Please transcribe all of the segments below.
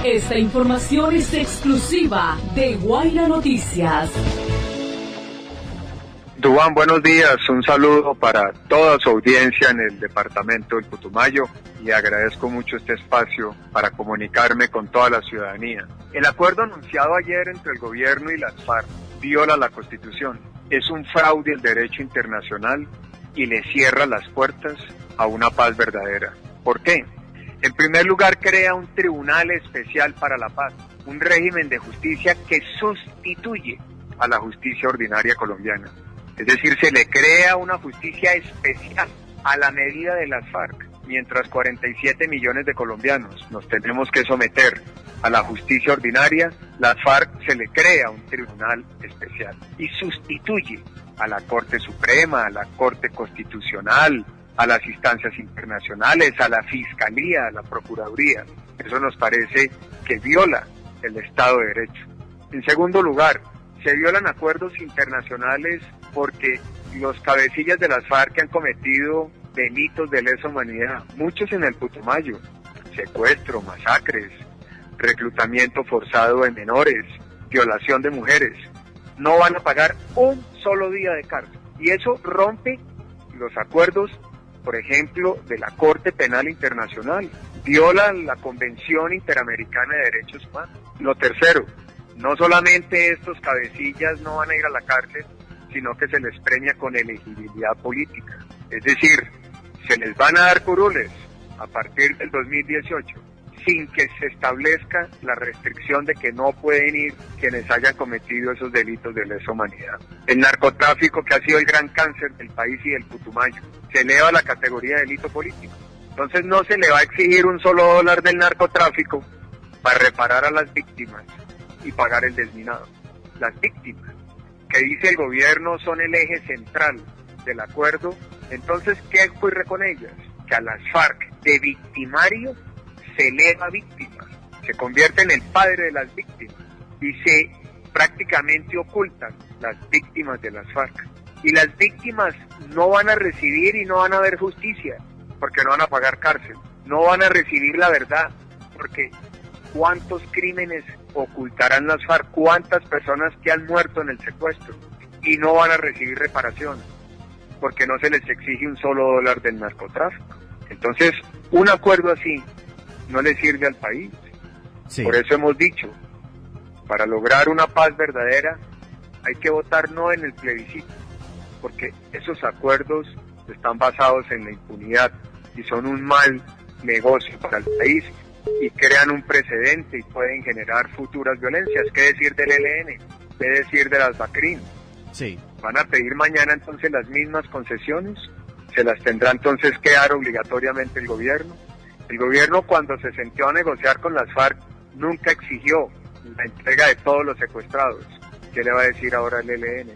Esta información es exclusiva de Guaira Noticias. Duván, buenos días. Un saludo para toda su audiencia en el departamento del Putumayo y agradezco mucho este espacio para comunicarme con toda la ciudadanía. El acuerdo anunciado ayer entre el gobierno y las FARC viola la Constitución. Es un fraude al derecho internacional y le cierra las puertas a una paz verdadera. ¿Por qué? En primer lugar, crea un tribunal especial para la paz, un régimen de justicia que sustituye a la justicia ordinaria colombiana. Es decir, se le crea una justicia especial a la medida de las FARC, mientras 47 millones de colombianos nos tenemos que someter a la justicia ordinaria, las FARC se le crea un tribunal especial y sustituye a la Corte Suprema, a la Corte Constitucional, a las instancias internacionales, a la Fiscalía, a la Procuraduría. Eso nos parece que viola el Estado de Derecho. En segundo lugar, se violan acuerdos internacionales porque los cabecillas de las FARC han cometido delitos de lesa humanidad, muchos en el Putumayo, secuestro, masacres, reclutamiento forzado de menores, violación de mujeres. No van a pagar un solo día de cárcel. Y eso rompe los acuerdos, por ejemplo, de la Corte Penal Internacional, viola la Convención Interamericana de Derechos Humanos. Lo tercero, no solamente estos cabecillas no van a ir a la cárcel, sino que se les premia con elegibilidad política. Es decir, se les van a dar curules a partir del 2018, sin que se establezca la restricción de que no pueden ir quienes hayan cometido esos delitos de lesa humanidad. El narcotráfico, que ha sido el gran cáncer del país y del Putumayo, se eleva a la categoría de delito político. Entonces no se le va a exigir un solo dólar del narcotráfico para reparar a las víctimas y pagar el desminado. Las víctimas, que dice el gobierno son el eje central del acuerdo, entonces ¿qué ocurre con ellas? Que a las FARC de victimario se eleva víctimas, se convierte en el padre de las víctimas y se prácticamente ocultan las víctimas de las FARC. Y las víctimas no van a recibir y no van a ver justicia porque no van a pagar cárcel, no van a recibir la verdad porque ¿cuántos crímenes ocultarán las FARC? ¿Cuántas personas que han muerto en el secuestro? Y no van a recibir reparación porque no se les exige un solo dólar del narcotráfico. Entonces, un acuerdo así no le sirve al país. Sí. Por eso hemos dicho, para lograr una paz verdadera hay que votar no en el plebiscito, porque esos acuerdos están basados en la impunidad y son un mal negocio para el país y crean un precedente y pueden generar futuras violencias. ¿Qué decir del ELN? ¿Qué decir de las BACRIM? Sí. ¿Van a pedir mañana entonces las mismas concesiones? ¿Se las tendrá entonces que dar obligatoriamente el gobierno? El gobierno, cuando se sentó a negociar con las FARC, nunca exigió la entrega de todos los secuestrados. ¿Qué le va a decir ahora el ELN?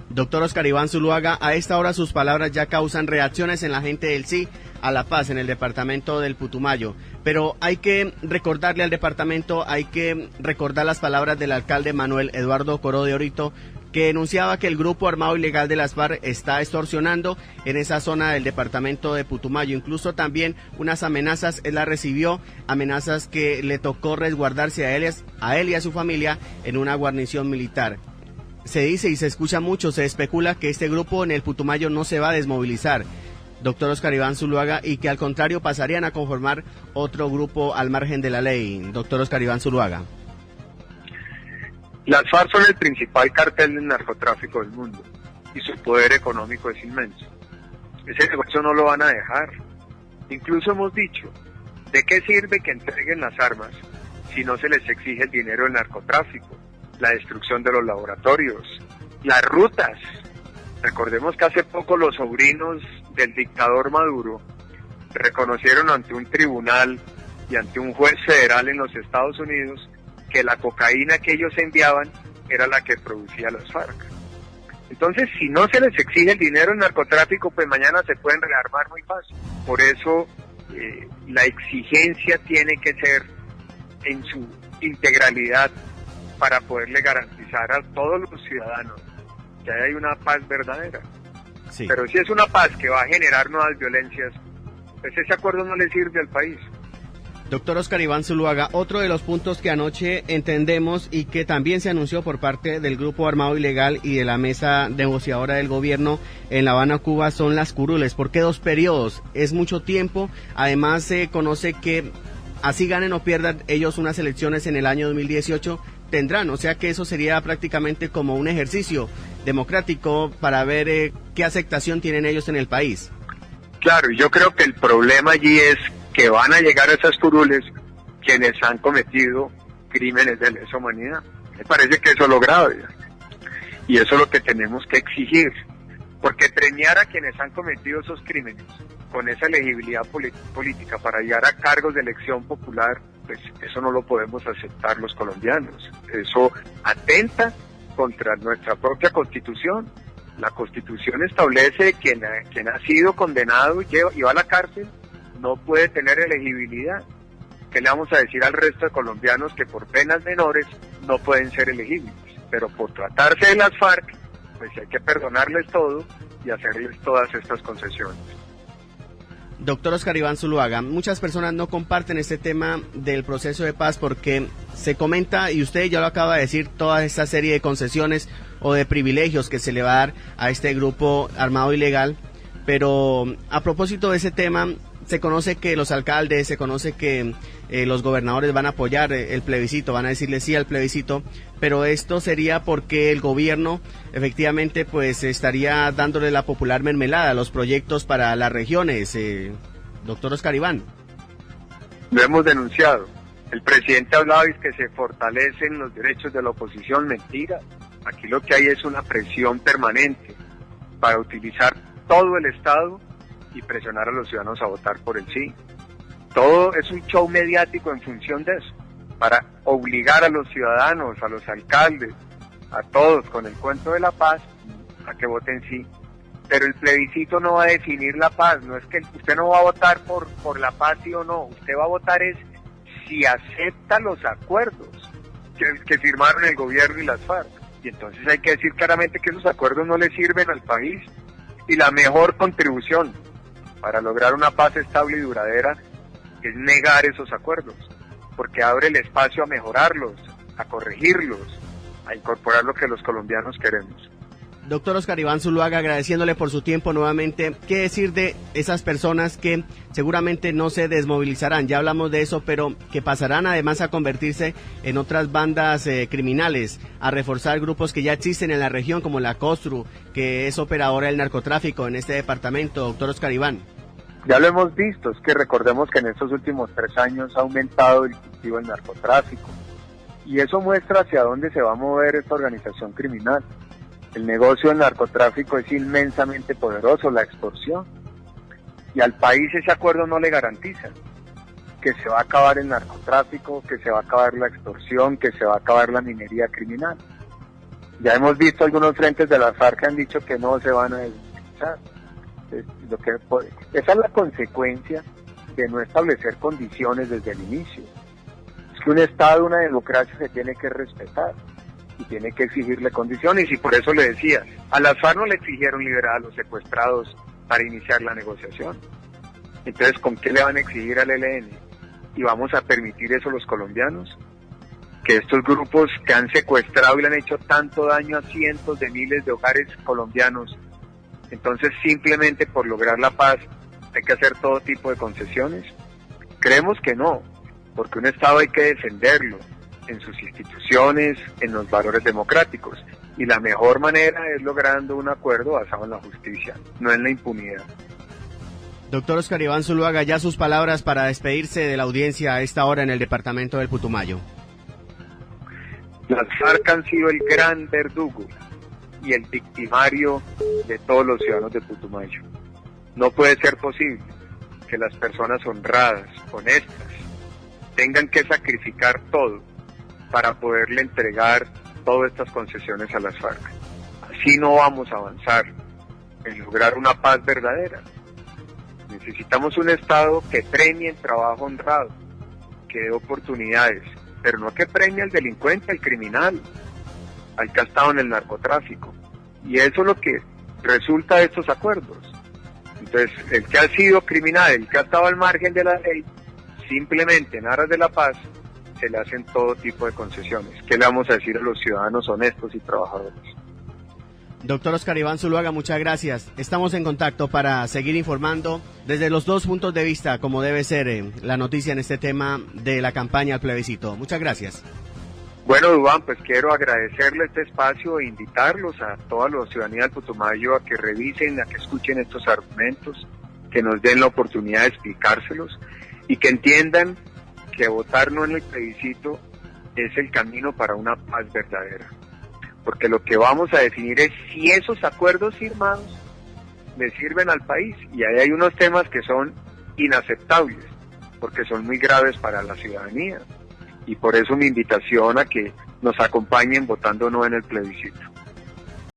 Doctor Oscar Iván Zuluaga, a esta hora sus palabras ya causan reacciones en la gente del Sí a la Paz en el departamento del Putumayo, pero hay que recordarle al departamento, hay que recordar las palabras del alcalde Manuel Eduardo Coró de Orito, que denunciaba que el grupo armado ilegal de las FARC está extorsionando en esa zona del departamento de Putumayo. Incluso también unas amenazas, él las recibió, amenazas que le tocó resguardarse a él y a su familia en una guarnición militar. Se dice y se escucha mucho, se especula que este grupo en el Putumayo no se va a desmovilizar, doctor Oscar Iván Zuluaga, y que al contrario pasarían a conformar otro grupo al margen de la ley. Doctor Oscar Iván Zuluaga. Las FARC son el principal cartel del narcotráfico del mundo y su poder económico es inmenso. Ese negocio no lo van a dejar. Incluso hemos dicho, ¿de qué sirve que entreguen las armas si no se les exige el dinero del narcotráfico, la destrucción de los laboratorios, las rutas? Recordemos que hace poco los sobrinos del dictador Maduro reconocieron ante un tribunal y ante un juez federal en los Estados Unidos que la cocaína que ellos enviaban era la que producía las FARC. Entonces, si no se les exige el dinero en narcotráfico, pues mañana se pueden rearmar muy fácil. Por eso, la exigencia tiene que ser en su integralidad para poderle garantizar a todos los ciudadanos que hay una paz verdadera. Sí. Pero si es una paz que va a generar nuevas violencias, pues ese acuerdo no le sirve al país. Doctor Oscar Iván Zuluaga, otro de los puntos que anoche entendemos y que también se anunció por parte del Grupo Armado Ilegal y de la mesa negociadora del gobierno en La Habana, Cuba, son las curules. ¿Por qué 2 periodos? Es mucho tiempo. Además, se conoce que así ganen o pierdan ellos unas elecciones en el año 2018, tendrán. O sea que eso sería prácticamente como un ejercicio democrático para ver qué aceptación tienen ellos en el país. Claro, yo creo que el problema allí es que van a llegar a esas curules quienes han cometido crímenes de lesa humanidad. Me parece que eso es lo grave. Y eso es lo que tenemos que exigir. Porque premiar a quienes han cometido esos crímenes con esa elegibilidad política para llegar a cargos de elección popular, pues eso no lo podemos aceptar los colombianos. Eso atenta contra nuestra propia Constitución. La Constitución establece que quien ha sido condenado y va a la cárcel no puede tener elegibilidad. ¿Qué le vamos a decir al resto de colombianos que por penas menores no pueden ser elegibles? Pero por tratarse de las FARC, pues hay que perdonarles todo y hacerles todas estas concesiones. Doctor Oscar Iván Zuluaga, muchas personas no comparten este tema del proceso de paz porque se comenta, y usted ya lo acaba de decir, toda esta serie de concesiones o de privilegios que se le va a dar a este grupo armado ilegal. Pero a propósito de ese tema, se conoce que los alcaldes, se conoce que los gobernadores van a apoyar el plebiscito, van a decirle sí al plebiscito, pero esto sería porque el gobierno efectivamente pues estaría dándole la popular mermelada a los proyectos para las regiones. Doctor Oscar Iván. Lo hemos denunciado. El presidente ha hablado y que se fortalecen los derechos de la oposición. Mentira. Aquí lo que hay es una presión permanente para utilizar todo el Estado y presionar a los ciudadanos a votar por el sí. Todo es un show mediático en función de eso, para obligar a los ciudadanos, a los alcaldes, a todos con el cuento de la paz, a que voten sí. Pero el plebiscito no va a definir la paz, no es que usted no va a votar por la paz sí o no, usted va a votar es si acepta los acuerdos que firmaron el gobierno y las FARC. Y entonces hay que decir claramente que esos acuerdos no le sirven al país. Y la mejor contribución para lograr una paz estable y duradera es negar esos acuerdos, porque abre el espacio a mejorarlos, a corregirlos, a incorporar lo que los colombianos queremos. Doctor Oscar Iván Zuluaga, agradeciéndole por su tiempo nuevamente, ¿qué decir de esas personas que seguramente no se desmovilizarán? Ya hablamos de eso, pero que pasarán además a convertirse en otras bandas criminales, a reforzar grupos que ya existen en la región, como la COSTRU, que es operadora del narcotráfico en este departamento. Doctor Oscar Iván. Ya lo hemos visto, es que recordemos que en estos últimos 3 años ha aumentado el cultivo del narcotráfico, y eso muestra hacia dónde se va a mover esta organización criminal. El negocio del narcotráfico es inmensamente poderoso, la extorsión, y al país ese acuerdo no le garantiza que se va a acabar el narcotráfico, que se va a acabar la extorsión, que se va a acabar la minería criminal. Ya hemos visto algunos frentes de las FARC que han dicho que no se van a desmovilizar. Esa es la consecuencia de no establecer condiciones desde el inicio. Es que un Estado, una democracia se tiene que respetar y tiene que exigirle condiciones, y por eso le decía, a las FARC no le exigieron liberar a los secuestrados para iniciar la negociación. Entonces, ¿con qué le van a exigir al ELN? ¿Y vamos a permitir eso los colombianos? Que estos grupos que han secuestrado y le han hecho tanto daño a cientos de miles de hogares colombianos, entonces simplemente por lograr la paz hay que hacer todo tipo de concesiones. Creemos que no, porque un Estado hay que defenderlo en sus instituciones, en los valores democráticos, y la mejor manera es logrando un acuerdo basado en la justicia, no en la impunidad. Doctor Oscar Iván Zuluaga, ya sus palabras para despedirse de la audiencia a esta hora en el departamento del Putumayo. Las FARC han sido el gran verdugo y el victimario de todos los ciudadanos de Putumayo. No puede ser posible que las personas honradas, honestas, tengan que sacrificar todo para poderle entregar todas estas concesiones a las FARC. Así no vamos a avanzar en lograr una paz verdadera. Necesitamos un Estado que premie el trabajo honrado, que dé oportunidades, pero no que premie al delincuente, al criminal, al que ha estado en el narcotráfico. Y eso es lo que resulta de estos acuerdos. Entonces, el que ha sido criminal, el que ha estado al margen de la ley, simplemente en aras de la paz se le hacen todo tipo de concesiones. ¿Qué le vamos a decir a los ciudadanos honestos y trabajadores? Doctor Oscar Iván Zuluaga, muchas gracias. Estamos en contacto para seguir informando desde los dos puntos de vista, como debe ser la noticia en este tema de la campaña al plebiscito. Muchas gracias. Bueno, Duván, pues quiero agradecerle este espacio e invitarlos a toda la ciudadanía del Putumayo a que revisen, a que escuchen estos argumentos, que nos den la oportunidad de explicárselos y que entiendan que votar no en el plebiscito es el camino para una paz verdadera. Porque lo que vamos a definir es si esos acuerdos firmados le sirven al país. Y ahí hay unos temas que son inaceptables, porque son muy graves para la ciudadanía. Y por eso mi invitación a que nos acompañen votando no en el plebiscito.